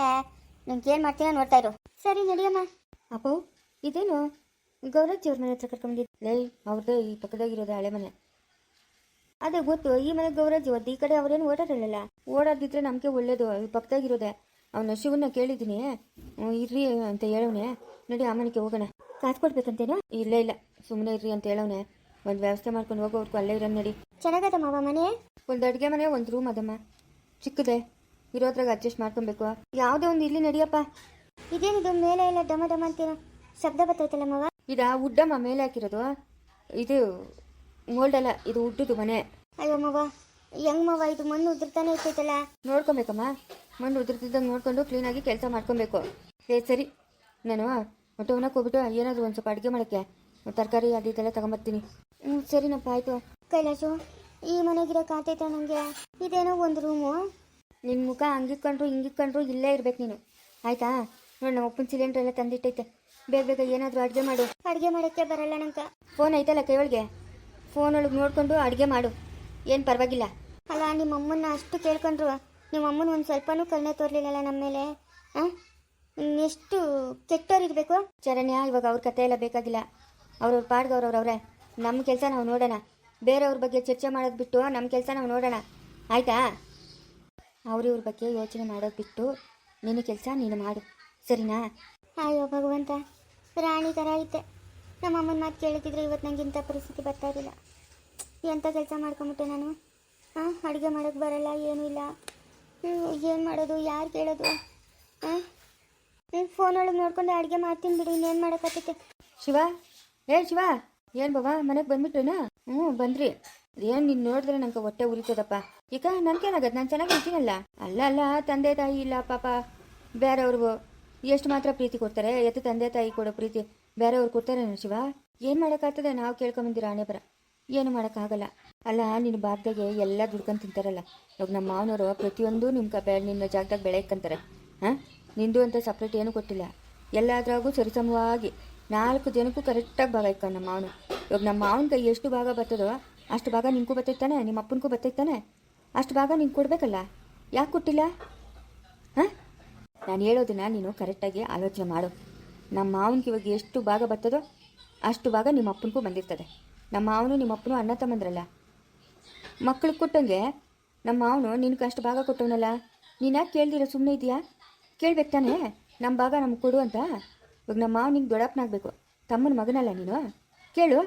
ನಿಂಗೆ ಏನು ಮಾಡ್ತೀನೋ ನೋಡ್ತಾ ಇರು. ಸರಿ ನಡಿಯಮ್ಮ. ಅಪ್ಪು, ಇದೇನು ಗೌರಜ್ಜಿ ಅವ್ರ ಮನೆ ಹತ್ರ ಕರ್ಕೊಂಡಿದ್ದು? ಲೈ, ಅವ್ರದ್ದೇ ಈ ಪಕ್ಕದಾಗಿರೋದು ಹಳೆ ಮನೆ. ಅದೇ ಗೊತ್ತು, ಈ ಮನೆ ಗೌರಜ್ಜಿ ಓದ್ದು, ಈ ಕಡೆ ಅವ್ರೇನು ಓಡಾಡಲ್ಲ. ಓಡಾದಿದ್ರೆ ನಮಗೆ ಒಳ್ಳೇದು. ಈ ಪಕ್ಕದಾಗಿರೋದೆ. ಅವನ ಶಿವನ್ನ ಕೇಳಿದ್ದೀನಿ, ಇರ್ರಿ ಅಂತ ಹೇಳವನೆ. ನಡಿ ಆ ಮನೆಗೆ ಹೋಗೋಣ. ಕಾಸು ಕೊಡ್ಬೇಕಂತೇನೋ? ಇಲ್ಲ ಇಲ್ಲ, ಸುಮ್ಮನೆ ಇರ್ರಿ ಅಂತ ಹೇಳವನೆ. ಒಂದು ವ್ಯವಸ್ಥೆ ಮಾಡ್ಕೊಂಡು ಹೋಗೋರ್ಗೂ ಅಲ್ಲೇ ಇರೋದು. ನಡಿ. ಚೆನ್ನಾಗದಮ್ಮ ಮನೆ? ಒಂದು ಅಡುಗೆ ಮನೆ, ಒಂದು ರೂಮ್ ಅದಮ್ಮ, ಚಿಕ್ಕದೆ. ಇರೋದ್ರಾಗ ಅಡ್ಜಸ್ಟ್ ಮಾಡ್ಕೊಬೇಕು. ಯಾವುದೇ ಒಂದು ಇಲ್ಲಿ ನಡಿಯಪ್ಪ. ಇದೇನಿದು ಮೇಲೆ ಎಲ್ಲ ಡಮ ಡಮ ಅಂತೀರ ಶಬ್ದ ಬರ್ತೈತಲ್ಲ ಮವ? ಇದಾ ಉಡ್ಡಮ್ಮ ಮೇಲೆ ಹಾಕಿರೋದು? ಇದು ಮೋಲ್ಡಲ್ಲ, ಇದು ಉಡ್ಡದು ಮನೆ. ಅಯ್ಯೋ ಮವ, ಹೆಂಗ್ ಮವ ಇದು? ಮಣ್ಣು ಉದುರ್ತಾನೆ ಇರ್ತೈತಲ್ಲ. ನೋಡ್ಕೊಬೇಕಮ್ಮ, ಮಣ್ಣು ಉದುರ್ತಿದ್ದಂಗೆ ನೋಡ್ಕೊಂಡು ಕ್ಲೀನಾಗಿ ಕೆಲಸ ಮಾಡ್ಕೊಬೇಕು. ಸರಿ, ನಾನು ಟೌನಕ್ಕೆ ಹೋಗ್ಬಿಟ್ಟು ಏನಾದರೂ ಒಂದು ಸ್ವಲ್ಪ ಅಡುಗೆ ಮಾಡೋಕ್ಕೆ ತರಕಾರಿ ಅದು ಇದೆಲ್ಲ ತಗೊಂಬರ್ತೀನಿ. ಸರಿನಪ್ಪ, ಆಯಿತು. ಕೈಲಾಸು, ಈ ಮನೆಗಿರೋ ಕಾತೈತ ನನಗೆ. ಇದೇನೋ ಒಂದು ರೂಮು. ನಿನ್ನ ಮುಖ ಹಂಗಿಕ್ಕೊಂಡ್ರು ಹಿಂಗಿಕ್ಕೊಂಡ್ರು ಇಲ್ಲೇ ಇರ್ಬೇಕು ನೀನು, ಆಯಿತಾ? ನೋಡಿ, ನಮ್ಮ ಒಪ್ಪನ ಸಿಲಿಂಡ್ರ್ ಎಲ್ಲ ತಂದಿಟ್ಟೈತೆ. ಬೇಗ ಬೇಗ ಏನಾದರೂ ಅಡುಗೆ ಮಾಡು. ಅಡುಗೆ ಮಾಡೋಕ್ಕೆ ಬರಲ್ಲ ನಂಗೆ. ಫೋನ್ ಐತಲ್ಲ ಕೈ ಒಳಗೆ, ಫೋನ್ ಒಳಗೆ ನೋಡಿಕೊಂಡು ಅಡುಗೆ ಮಾಡು, ಏನು ಪರವಾಗಿಲ್ಲ. ಅಲ್ಲ ನಿಮ್ಮ ಅಮ್ಮನ್ನ ಅಷ್ಟು ಕೇಳ್ಕೊಂಡ್ರು ನಿಮ್ಮ ಅಮ್ಮನ ಒಂದು ಸ್ವಲ್ಪನೂ ಕರುಣೆ ತೋರ್ಲಿಲ್ಲಲ್ಲ ನಮ್ಮ ಮೇಲೆ. ಎಷ್ಟು ಕೆಟ್ಟೋರಿರ್ಬೇಕು. ಶರಣ್ಯ, ಇವಾಗ ಅವ್ರ ಕತೆ ಎಲ್ಲ ಬೇಕಾಗಿಲ್ಲ. ಅವ್ರವ್ರ ಪಾಡ್ಗೆ ಅವ್ರವ್ರವ್ರೆ. ನಮ್ಮ ಕೆಲಸ ನಾವು ನೋಡೋಣ. ಬೇರೆಯವ್ರ ಬಗ್ಗೆ ಚರ್ಚೆ ಮಾಡೋದು ಬಿಟ್ಟು ನಮ್ಮ ಕೆಲಸ ನಾವು ನೋಡೋಣ, ಆಯಿತಾ? ಅವ್ರಿವ್ರ ಬಗ್ಗೆ ಯೋಚನೆ ಮಾಡೋದು ಬಿಟ್ಟು ನಿನ್ನ ಕೆಲಸ ನೀನು ಮಾಡು, ಸರಿನಾ? ಅಯ್ಯೋ ಭಗವಂತ, ರಾಣಿ ಥರ ಐತೆ. ನಮ್ಮ ಅಮ್ಮನ ಮಾತು ಕೇಳಿದ್ರೆ ಇವತ್ತು ನನಗೆ ಇಂಥ ಪರಿಸ್ಥಿತಿ ಬರ್ತಾ ಇರಲಿಲ್ಲ. ಎಂಥ ಕೆಲಸ ಮಾಡ್ಕೊಂಬಿಟ್ಟೆ ನಾನು. ಅಡುಗೆ ಮಾಡೋಕ್ಕೆ ಬರಲ್ಲ, ಏನೂ ಇಲ್ಲ. ಏನು ಮಾಡೋದು, ಯಾರು ಕೇಳೋದು? ಫೋನ್ ಒಳಗೆ ನೋಡ್ಕೊಂಡು ಅಡುಗೆ ಮಾಡ್ತೀನಿ ಬಿಡು, ಇನ್ನೇನು ಮಾಡೋಕ್ಕಾಗ್ತೈತೆ. ಶಿವ, ಶಿವ, ಏನು ಬಾಬಾ ಮನೆಗೆ ಬಂದ್ಬಿಟ್ರೇನಾ? ಬಂದ್ರಿ. ಏನು ನೀನು ನೋಡಿದ್ರೆ ನಂಗೆ ಹೊಟ್ಟೆ ಉರಿತದಪ್ಪ. ಈಗ ನನ್ಗೇನಾಗದು, ನಾನು ಚೆನ್ನಾಗಿ ಇರ್ತೀನಲ್ಲ. ಅಲ್ಲ ತಂದೆ ತಾಯಿ ಇಲ್ಲ ಪಾಪ, ಬೇರೆಯವ್ರಿಗೂ ಎಷ್ಟು ಮಾತ್ರ ಪ್ರೀತಿ ಕೊಡ್ತಾರೆ. ಎತ್ತು ತಂದೆ ತಾಯಿ ಕೊಡೋ ಪ್ರೀತಿ ಬೇರೆಯವ್ರು ಕೊಡ್ತಾರೇನು ಶಿವ? ಏನು ಮಾಡೋಕ್ಕಾಗ್ತದೆ? ನಾವು ಕೇಳ್ಕೊಂಬಂದಿರ ಹಣೆ ಬರ, ಏನು ಮಾಡೋಕ್ಕಾಗಲ್ಲ. ಅಲ್ಲ, ನಿನ್ನ ಭಾಗದಾಗೆ ಎಲ್ಲ ದುಡ್ಕೊಂಡು ತಿಂತಾರಲ್ಲ. ಇವಾಗ ನಮ್ಮ ಮಾವನವರು ಪ್ರತಿಯೊಂದು ನಿನ್ನ ಜಾಗದಾಗ ಬೆಳೆ ಇಕ್ಕಂತಾರೆ. ನಿಂದು ಅಂತ ಸಪ್ರೇಟ್ ಏನೂ ಕೊಟ್ಟಿಲ್ಲ. ಎಲ್ಲದ್ರಾಗೂ ಸರಿಸಮವಾಗಿ 4 ಜನಕ್ಕೂ ಕರೆಕ್ಟಾಗಿ ಭಾಗ ಇಕ್ಕ ನಮ್ಮ ಮಾವನು. ಇವಾಗ ನಮ್ಮ ಮಾವನ ಕೈ ಎಷ್ಟು ಭಾಗ ಬರ್ತದೋ ಅಷ್ಟು ಭಾಗ ನಿನ್ಗೂ ಬರ್ತೈತಾನೆ, ನಿಮ್ಮ ಅಪ್ಪನಿಗೂ ಬರ್ತೈತಾನೆ. ಅಷ್ಟು ಭಾಗ ನೀನು ಕೊಡಬೇಕಲ್ಲ, ಯಾಕೆ ಕೊಟ್ಟಿಲ್ಲ? ನಾನು ಹೇಳೋದನ್ನ ನೀನು ಕರೆಕ್ಟಾಗಿ ಆಲೋಚನೆ ಮಾಡು. ನಮ್ಮ ಮಾವನಿಗೆ ಇವಾಗ ಎಷ್ಟು ಭಾಗ ಬರ್ತದೋ ಅಷ್ಟು ಭಾಗ ನಿಮ್ಮ ಅಪ್ಪನಿಗೂ ಬಂದಿರ್ತದೆ. ನಮ್ಮ ಮಾವನು ನಿಮ್ಮ ಅಪ್ಪನು ಅಣ್ಣ ತಮ್ಮಂದ್ರಲ್ಲ. ಮಕ್ಳಿಗೆ ಕೊಟ್ಟಂಗೆ ನಮ್ಮ ಮಾವನು ನಿನಗೆ ಅಷ್ಟು ಭಾಗ ಕೊಟ್ಟವನಲ್ಲ. ನೀನು ಯಾಕೆ ಕೇಳ್ದಿರ ಸುಮ್ಮನೆ ಇದೆಯಾ? ಕೇಳ್ಬೇಕು ತಾನೇ, ನಮ್ಮ ಭಾಗ ನಮ್ಗೆ ಕೊಡು ಅಂತ. ಇವಾಗ ನಮ್ಮ ಮಾವ ನಿಂಗೆ ದೊಡ್ಡಪ್ಪನಾಗಬೇಕು, ತಮ್ಮನ ಮಗನಲ್ಲ ನೀನು. ಕೇಳು.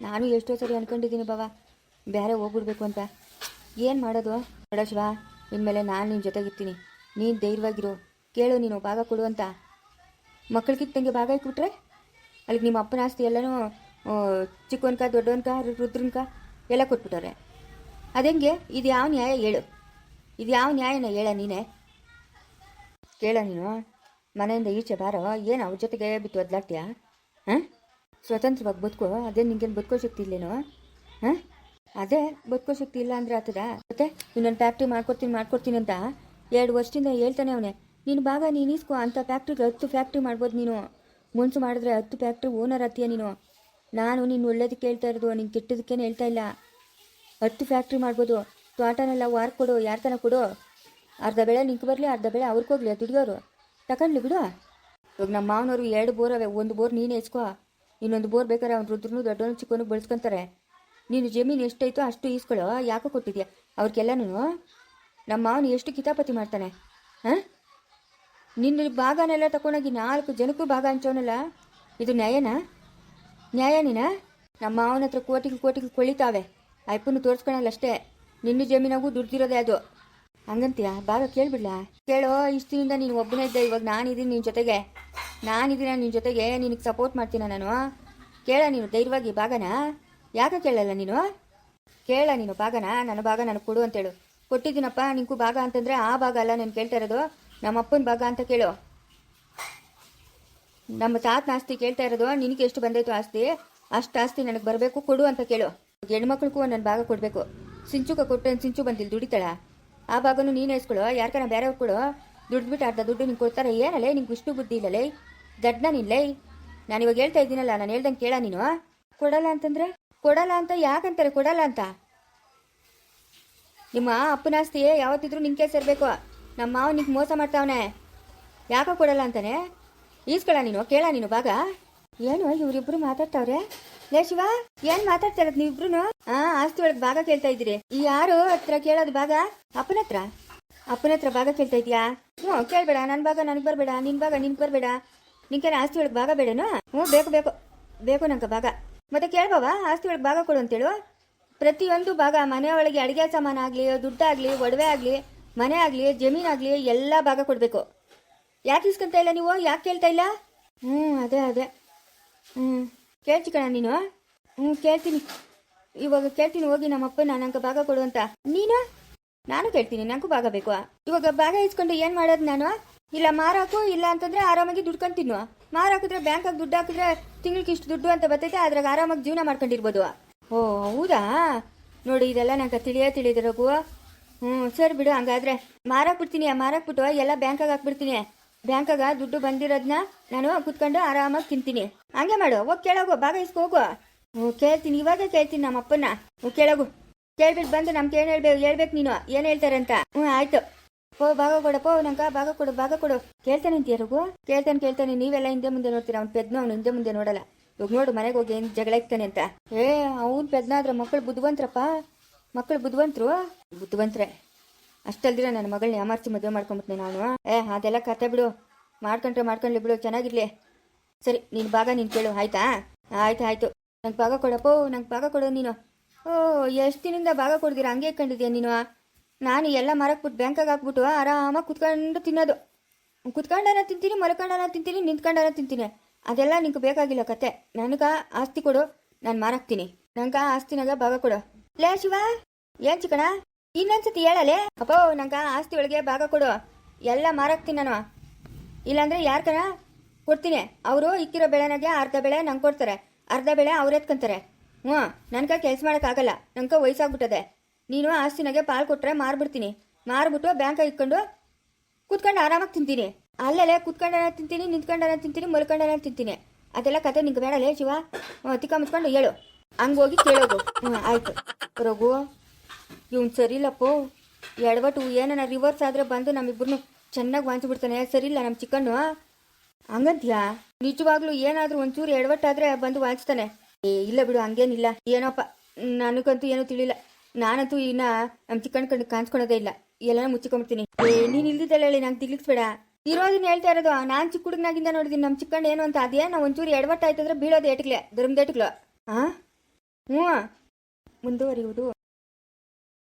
ನಾನು ಎಷ್ಟೋ ಸರಿ ಅಂದ್ಕೊಂಡಿದ್ದೀನಿ ಬಾವ, ಬೇರೆ ಹೋಗ್ಬಿಡ್ಬೇಕು ಅಂತ. ಏನು ಮಾಡೋದು? ನೋಡ ಶಿವ, ಇನ್ಮೇಲೆ ನಾನು ನಿನ್ನ ಜೊತೆಗಿರ್ತೀನಿ. ನೀನು ಧೈರ್ಯವಾಗಿರು. ಕೇಳು, ನೀನು ಭಾಗ ಕೊಡು ಅಂತ. ಮಕ್ಕಳಿಗಿತ್ತಂಗೆ ಭಾಗ ಇಟ್ಬಿಟ್ರೆ ಅಲ್ಲಿಗೆ ನಿಮ್ಮ ಅಪ್ಪನ ಆಸ್ತಿ ಎಲ್ಲನೂ ಚಿಕ್ಕವನ್ಕ ದೊಡ್ಡವನ್ಕ ರುದ್ರನ್ಕ ಎಲ್ಲ ಕೊಟ್ಬಿಟ್ಟವ್ರೆ. ಅದೆಂಗೆ? ಇದು ಯಾವ ನ್ಯಾಯ ಹೇಳು? ಇದು ಯಾವ ನ್ಯಾಯನ ಹೇಳ ನೀನೇ? ಕೇಳ ನೀನು. ಮನೆಯಿಂದ ಈಚೆ ಬಾರೋ. ಏನು ಅವ್ರ ಜೊತೆಗೆ ಬಿಟ್ಟು ಒದ್ಲಾಗ್ತೀಯಾ? ಸ್ವತಂತ್ರವಾಗಿ ಬದುಕೋ. ಅದೇ ನಿಂಗೇನು ಬದುಕೋ ಶಕ್ತಿ ಇಲ್ಲೇನೋ? ಅದೇ ಬದುಕೋ ಶಕ್ತಿ ಇಲ್ಲ ಅಂದರೆ ಆಗ್ತದ? ಮತ್ತೆ ಇನ್ನೊಂದು ಫ್ಯಾಕ್ಟ್ರಿ ಮಾಡ್ಕೊಡ್ತೀನಿ ಅಂತ 2 ವರ್ಷದಿಂದ ಹೇಳ್ತಾನೆ ಅವನೇ. ನಿನ್ನ ಭಾಗ ನೀನು ಇಸ್ಕೋ. ಅಂಥ ಫ್ಯಾಕ್ಟ್ರಿಗೆ 10 ಫ್ಯಾಕ್ಟ್ರಿ ಮಾಡ್ಬೋದು ನೀನು. ಮುನ್ಸು ಮಾಡಿದ್ರೆ 10 ಫ್ಯಾಕ್ಟ್ರಿ ಓನರ್ ಆಗ್ತೀಯ ನೀನು. ನಾನು ನಿನ್ನ ಒಳ್ಳೇದಕ್ಕೆ ಹೇಳ್ತಾ ಇರೋದು, ನಿನ್ನ ಕೆಟ್ಟದಕ್ಕೇನು ಹೇಳ್ತಾ ಇಲ್ಲ. 10 ಫ್ಯಾಕ್ಟ್ರಿ ಮಾಡ್ಬೋದು. ತೋಟನೆಲ್ಲ ವಾರ ಕೊಡು, ಯಾರ ತನಕ ಕೊಡು. ಅರ್ಧ ಬೆಳೆ ನಿಂಗೆ ಬರಲಿ, ಅರ್ಧ ಬೆಳೆ ಅವ್ರಿಗೆ ಹೋಗ್ಲಿ, ದುಡಿಯೋರು ತಗೊಂಡ್ಲಿ ಬಿಡು. ಇವಾಗ ನಮ್ಮ ಮಾವನವ್ರು 2 ಬೋರ್ ಅವೆ. 1 ಬೋರ್ ನೀನೇ ಇಸ್ಕೋ, ಇನ್ನೊಂದು ಬೋರ್ ಬೇಕಾದ್ರೆ ಅವ್ನು ರುದ್ರನು ದೊಡ್ಡವನು ಚಿಕ್ಕವನು ಬೆಳೆಸ್ಕೊಂತಾರೆ. ನೀನು ಜಮೀನು ಎಷ್ಟೈತೋ ಅಷ್ಟು ಈಸ್ಕೊಳ್ಳೋ. ಯಾಕೋ ಕೊಟ್ಟಿದ್ಯಾ ಅವ್ರಿಗೆಲ್ಲನೂ? ನಮ್ಮ ಮಾವನು ಎಷ್ಟು ಕಿತಾಪತಿ ಮಾಡ್ತಾನೆ. ನಿನ್ನ ಭಾಗನೆಲ್ಲ ತಗೊಂಡೋಗಿ 4 ಜನಕ್ಕೂ ಭಾಗ ಹಂಚೋನಲ್ಲ. ಇದು ನ್ಯಾಯನೇನಾ? ನಮ್ಮ ಮಾವನ ಹತ್ರ ಕೋಟಿಗೆ ಕೊಳಿತಾವೆ. ಅಯ್ಯಪ್ಪನ್ನು ತೋರಿಸ್ಕೊಳಲ್ಲ ಅಷ್ಟೇ. ನಿನ್ನ ಜಮೀನಾಗೂ ದುಡ್ದಿರೋದೇ ಅದು. ಹಂಗಂತೀಯ? ಭಾಗ ಕೇಳ್ಬಿಡ್ಲಾ? ಕೇಳೋ. ಇಷ್ಟಿನಿಂದ ನೀನು ಒಬ್ಬನೇ ಇದ್ದೆ, ಇವಾಗ ನಾನಿದ್ದೀನಿ ನಿನ್ನ ಜೊತೆಗೆ. ನಿನಗೆ ಸಪೋರ್ಟ್ ಮಾಡ್ತೀನ ನಾನು. ಕೇಳ ನೀನು ಧೈರ್ಯವಾಗಿ ಭಾಗನ. ಯಾಕೆ ಕೇಳಲ್ಲ ನೀನು? ಕೇಳ ನೀನು ಭಾಗನ. ನನ್ನ ಭಾಗ ನನಗೆ ಕೊಡು ಅಂತೇಳು. ಕೊಟ್ಟಿದ್ದೀನಪ್ಪ ನಿಂಗೂ ಭಾಗ ಅಂತಂದರೆ ಆ ಭಾಗ ಅಲ್ಲ ನಾನು ಕೇಳ್ತಾ ಇರೋದು, ನಮ್ಮ ಅಪ್ಪನ ಭಾಗ ಅಂತ ಕೇಳು. ನಮ್ಮ ತಾತನ ಆಸ್ತಿ ಕೇಳ್ತಾ ಇರೋದು. ನಿನಗೆ ಎಷ್ಟು ಬಂದೈತು ಆಸ್ತಿ, ಅಷ್ಟು ಆಸ್ತಿ ನನಗೆ ಬರಬೇಕು, ಕೊಡು ಅಂತ ಕೇಳು. ಹೆಣ್ಮಕ್ಳಿಗೂ ಒಂದೊಂದು ಭಾಗ ಕೊಡಬೇಕು. ಸಿಂಚುಕ ಕೊಟ್ಟು ಸಿಂಚು ಬಂದಿಲ್ಲ ದುಡಿತಾಳ, ಆ ಭಾಗನೂ ನೀನು ಇಸ್ಕೊಳ್ಳೋ. ಯಾರ್ಕನ ಬೇರೆಯವ್ರು ಕೊಡು. ದುಡ್ಬಿಟ್ಟು ಅರ್ಧ ದುಡ್ಡು ನಿಂಗೆ ಕೊಡ್ತಾರೆ. ಏನಲ್ಲೇ ನಿಂಗೆ ಇಷ್ಟು ಬುದ್ಧಿ ಇಲ್ಲಲೇ? ದಡ್ಡನ ನಿಲ್ಲೇ. ನಾನು ಇವಾಗ ಹೇಳ್ತಾ ಇದ್ದೀನಲ್ಲ, ನಾನು ಹೇಳ್ದಂಗೆ ಕೇಳ ನೀನು. ಕೊಡಲ್ಲ ಅಂತಂದರೆ ಕೊಡಲ್ಲ ಅಂತ ಯಾಕಂತಾರೆ? ಕೊಡಲ್ಲ ಅಂತ ನಿಮ್ಮ ಅಪ್ಪನ ಆಸ್ತಿ ಯಾವತ್ತಿದ್ರೂ ನಿನ್ಗೆ ಸೇರಬೇಕು. ನಮ್ಮ ಮಾವ ನಿಂಗೆ ಮೋಸ ಮಾಡ್ತಾವನೆ. ಯಾಕೆ ಕೊಡಲ್ಲ ಅಂತಾನೆ? ಈಸ್ಕೊಳ ನೀನು. ಕೇಳ ನೀನು ಭಾಗ. ಏನು ಇವರಿಬ್ರು ಮಾತಾಡ್ತಾವ್ರೆ? ಲೇ ಶಿವ, ಏನು ಮಾತಾಡ್ತಾ ಇರೋದು ನೀವಿಬ್ರು? ಆಸ್ತಿ ಒಳಗೆ ಭಾಗ ಕೇಳ್ತಾ ಇದ್ದೀರಿ. ಈ ಯಾರು ಹತ್ರ ಕೇಳೋದು ಭಾಗ? ಅಪ್ಪನ ಹತ್ರ ಭಾಗ ಕೇಳ್ತಾ ಇದೀಯಾ? ಕೇಳಬೇಡ. ನನ್ನ ಭಾಗ ನನಗೆ ಬರಬೇಡ, ನಿನ್ನ ಭಾಗ ನಿನ್ಗೆ ಬರಬೇಡ. ನಿನ್ಗೇನು ಆಸ್ತಿ ಒಳಗೆ ಭಾಗ ಬೇಡನೋ? ಬೇಕು ನಂಗೆ ಭಾಗ. ಮತ್ತೆ ಕೇಳ್ಬವ, ಆಸ್ತಿ ಒಳಗೆ ಭಾಗ ಕೊಡು ಅಂತೇಳು. ಪ್ರತಿಯೊಂದು ಭಾಗ, ಮನೆ ಒಳಗೆ ಅಡುಗೆ ಸಾಮಾನಾಗಲಿ, ದುಡ್ಡಾಗಲಿ, ಒಡವೆ ಆಗಲಿ, ಮನೆ ಆಗಲಿ, ಜಮೀನಾಗಲಿ ಎಲ್ಲ ಭಾಗ ಕೊಡಬೇಕು. ಯಾಕೆ ಇಸ್ಕೊಂತ ಇಲ್ಲ ನೀವು? ಯಾಕೆ ಕೇಳ್ತಾ ಇಲ್ಲ? ಅದೇ ಕೇಳ್ತಿಕಣ ನೀನು? ಕೇಳ್ತೀನಿ. ಇವಾಗ ಕೇಳ್ತೀನಿ ಹೋಗಿ ನಮ್ಮ ಅಪ್ಪನ ನಂಗೆ ಭಾಗ ಕೊಡು ಅಂತ. ನಾನು ಕೇಳ್ತೀನಿ, ನನಗೂ ಭಾಗ ಬೇಕು. ಇವಾಗ ಭಾಗ ಇಸ್ಕೊಂಡು ಏನು ಮಾಡೋದು ನಾನು? ಇಲ್ಲ ಮಾರಾಕು, ಇಲ್ಲ ಅಂತಂದರೆ ಆರಾಮಾಗಿ ದುಡ್ಕೊಂಡು ತಿನ್ನು. ಮಾರಾಕಿದ್ರೆ ಬ್ಯಾಂಕಾಗಿ ದುಡ್ಡು ಹಾಕಿದ್ರೆ ತಿಂಗಳಿಗೆ ಇಷ್ಟು ದುಡ್ಡು ಅಂತ ಬರ್ತೈತೆ, ಅದ್ರಾಗ ಆರಾಮಾಗಿ ಜೀವನ ಮಾಡ್ಕೊಂಡಿರ್ಬೋದು. ಓ ಹೌದಾ? ನೋಡಿ, ಇದೆಲ್ಲ ನಂಗೆ ತಿಳಿದಿರೋಗು. ಸರಿ ಬಿಡು. ಹಂಗಾದ್ರೆ ಮಾರಾಕ್ಬಿಡ್ತೀನಿ. ಮಾರಾಕ್ಬಿಟ್ಟು ಎಲ್ಲ ಬ್ಯಾಂಕಾಗಿ ಹಾಕ್ಬಿಡ್ತೀನಿ. ಬ್ಯಾಂಕಾಗ ದುಡ್ಡು ಬಂದಿರೋದನ್ನ ನಾನು ಕುತ್ಕೊಂಡು ಆರಾಮಾಗಿ ತಿಂತೀನಿ. ಹಂಗೆ ಮಾಡು, ಹೋಗಿ ಕೇಳೋಗು, ಭಾಗ ಇಸ್ಕೊ ಹೋಗು. ಕೇಳ್ತೀನಿ, ಇವಾಗ ಕೇಳ್ತೀನಿ ನಮ್ಮ ಅಪ್ಪನ. ಕೇಳೋಗು, ಕೇಳ್ಬಿಟ್ಟು ಬಂದು ನಮ್ಗೆ ಏನು ಹೇಳ್ಬೇಕು ನೀನು, ಏನು ಹೇಳ್ತಾರೆ ಅಂತ. ಆಯ್ತು. ಭಾಗ ಕೊಡಪ್ಪ, ನಂಗೆ ಭಾಗ ಕೊಡು. ಕೇಳ್ತಾನೆ ಅಂತೀಯರಿಗೂ? ಕೇಳ್ತಾನೆ. ನೀವೆಲ್ಲ ಹಿಂದೆ ಮುಂದೆ ನೋಡ್ತೀರ, ಅವ್ನು ಪೆದ್ನು, ಅವ್ನು ಹಿಂದೆ ಮುಂದೆ ನೋಡಲ್ಲ. ಇವಾಗ ನೋಡು, ಮನೆಗೆ ಹೋಗಿ ಏನು ಜಗಳ ಇಕ್ತಾನೆ ಅಂತ. ಅವ್ನು ಪೆದ್ನ ಆದ್ರೆ ಮಕ್ಕಳು ಬುದ್ಧಿವಂತ್ರಪ್ಪ, ಮಕ್ಕಳು ಬುದ್ಧಿವಂತ್ರೆ. ಅಷ್ಟಲ್ದಿರ ನನ್ನ ಮಗಳನ್ನ ಯಾಮಾರ್ಸಿ ಮದುವೆ ಮಾಡ್ಕೊಂಬಿಟ್ನೆ ನಾನು. ಅದೆಲ್ಲ ಕತೆ ಬಿಡು, ಮಾಡ್ಕೊಂಡ್ಲಿ ಬಿಡು, ಚೆನ್ನಾಗಿರ್ಲಿ. ಸರಿ, ಭಾಗ ನೀನು ಕೇಳು, ಆಯ್ತಾ? ಆಯ್ತು. ನಂಗೆ ಭಾಗ ಕೊಡಪ್ಪೋ, ನಂಗೆ ಭಾಗ ಕೊಡು ನೀನು. ಎಷ್ಟು ದಿನದಿಂದ ಭಾಗ ಕೊಡ್ದಿರ, ಹಂಗೆ ಇಟ್ಕೊಂಡಿದ್ಯಾ ನೀನು? ನಾನು ಎಲ್ಲ ಮಾರಕ್ಬಿಟ್ಟು ಬ್ಯಾಂಕಾಗ ಹಾಕ್ಬಿಟ್ಟು ಆರಾಮಾಗಿ ಕುತ್ಕೊಂಡು ತಿನ್ನೋದು. ಕುತ್ಕೊಂಡನ ತಿಂತೀನಿ, ಮಲ್ಕೊಂಡನ ತಿಂತೀನಿ, ನಿಂತ್ಕೊಂಡನ ತಿಂತೀನಿ. ಅದೆಲ್ಲ ನಿಂಗೆ ಬೇಕಾಗಿಲ್ಲ ಕತೆ. ನನಗೆ ಆಸ್ತಿ ಕೊಡು, ನಾನು ಮಾರಾಕ್ತೀನಿ. ನಂಗೆ ಆಸ್ತಿನಾಗ ಭಾಗ ಕೊಡು. ಲೇ ಶಿವ, ಏನು ಚಿಕ್ಕಣ, ಇನ್ನೊಂದ್ಸತಿ ಹೇಳಲೇ? ಅಪ್ಪೋ, ನಂಗೆ ಆಸ್ತಿ ಒಳಗೆ ಭಾಗ ಕೊಡು, ಎಲ್ಲ ಮಾರಾಕ್ತೀನಿ ನಾನು. ಇಲ್ಲಾಂದ್ರೆ ಯಾರ್ಕನ ಕೊಡ್ತೀನಿ. ಅವರು ಇಕ್ಕಿರೋ ಬೆಳೆನಾಗೆ ಅರ್ಧ ಬೆಳೆ ನಂಗೆ ಕೊಡ್ತಾರೆ, ಅರ್ಧ ಬೆಳೆ ಅವ್ರು ಎತ್ಕೊಂತಾರೆ. ನನಗೆ ಕೆಲಸ ಮಾಡೋಕ್ಕಾಗಲ್ಲ, ನಂಗೆ ವಯಸ್ಸಾಗ್ಬಿಟ್ಟದೆ. ನೀನು ಆಸ್ತಿನಾಗೆ ಪಾಲು ಕೊಟ್ಟರೆ ಮಾರ್ಬಿಡ್ತೀನಿ, ಮಾರ್ಬಿಟ್ಟು ಬ್ಯಾಂಕಾಗ ಇಟ್ಕೊಂಡು ಕುತ್ಕೊಂಡು ಆರಾಮಾಗಿ ತಿಂತೀನಿ. ಅಲ್ಲೇ ಕುತ್ಕೊಂಡನ ತಿಂತೀನಿ, ನಿಂತ್ಕೊಂಡನ ತಿಂತೀನಿ, ಮಲ್ಕೊಂಡನ ತಿಂತೀನಿ. ಅದೆಲ್ಲ ಕತೆ ನಿಂಗೆ ಬೇಡಲೇ ಶಿವ. ತಿಕ್ಕ ಮುಚ್ಕೊಂಡು ಹೇಳು, ಹಂಗೆ ಹೋಗಿ ಕೇಳೋಗು. ಆಯ್ತು ರಘು, ಇವ್ನು ಸರಿಯಿಲ್ಲಪ್ಪೋ. ಎಡವಟ್ಟು ಏನನ ರಿವರ್ಸ್ ಆದರೆ ಬಂದು ನಮ್ಮಿಬ್ಬರನ್ನು ಚೆನ್ನಾಗಿ ವಾಂಚಿಬಿಡ್ತಾನೆ. ಸರಿಯಿಲ್ಲ ನಮ್ಮ ಚಿಕ್ಕಣ್ಣು. ಹಂಗಂತೀಯಾ? ನಿಜವಾಗ್ಲೂ ಏನಾದರೂ ಒಂಚೂರು ಎಡವಟ್ಟಾದರೆ ಬಂದು ವಾಂಚ್ತಾನೆ. ಇಲ್ಲ ಬಿಡು, ಹಂಗೇನಿಲ್ಲ. ಏನೋಪ್ಪ, ನನಗಂತೂ ಏನೂ ತಿಳಿಲ್ಲ. ನಾನಂತೂ ಇನ್ನ ನಮ್ಮ ಚಿಕ್ಕಣ್ಣ ಕಣ್ಣು ಕಾಣಿಸ್ಕೊಳೋದೇ ಇಲ್ಲ, ಎಲ್ಲನೂ ಮುಚ್ಚಿಕೊಂಡ್ಬಿಡ್ತೀನಿ. ನೀನು ಇಲ್ದಿದ್ದಲ್ಲ ಹೇಳಿ, ನಂಗೆ ತಿರ್ಗಿಸ್ಬೇಡ. ಇರೋದನ್ನ ಹೇಳ್ತಾ ಇರೋದು. ನಾನು ಚಿಕ್ಕ ಹುಡುಗನಾಗಿಂದ ನೋಡಿದ್ದೀನಿ ನಮ್ಮ ಚಿಕ್ಕಣ್ಣ ಏನು ಅಂತ. ಅದೇನೋ ಒಂಚೂರು ಎಡವಟ್ಟಾಯ್ತಂದ್ರೆ ಬೀಳೋದು ಏಟ್ಗ್ಲೆ, ಧರ್ಮದೇಟ್ಗ್ಲು. ಹ್ಞೂ ಮುಂದುವರಿಯುವುದು